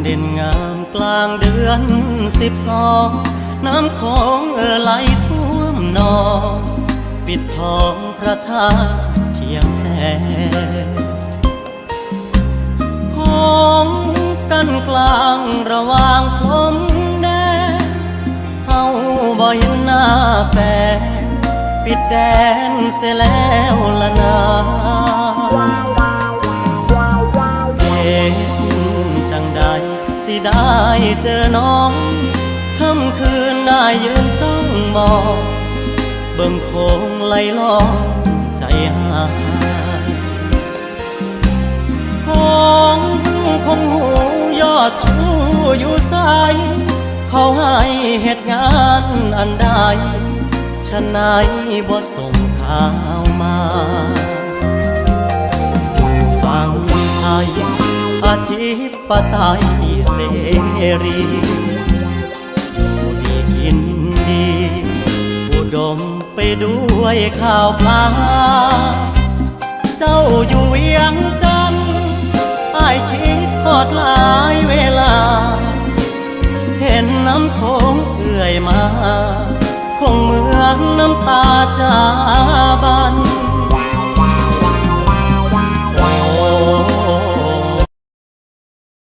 เด่นงามกลางเดือน12น้ำโขงไหลท่วมนองปิดทองพระธาตุเชียงแสนของกันกลางระหว่างผมแดนเฮาบ่เห็นหน้าแฟนปิดแดนเสียแล้วละนาจังใดสิได้เจอน้องค่ำคืนได้ยืนจ้องมองเบิ่งโคงไหลลองใจหายของคงหูยอดชูอยู่ใสเขาให้เหตุงานอันใดฉะไหนบ่ส่งข่าวมาอยู่ฝั่งไทยอธิปไตยเสรีอยู่ดีกินดีอุดมไปด้วยข่าวพลาเจ้าอยู่เวียงจันทน์อ้ายคิดทอดหลายเวลาเห็นน้ำโขงเอื่อยมาคงเหมือนน้ำตาจา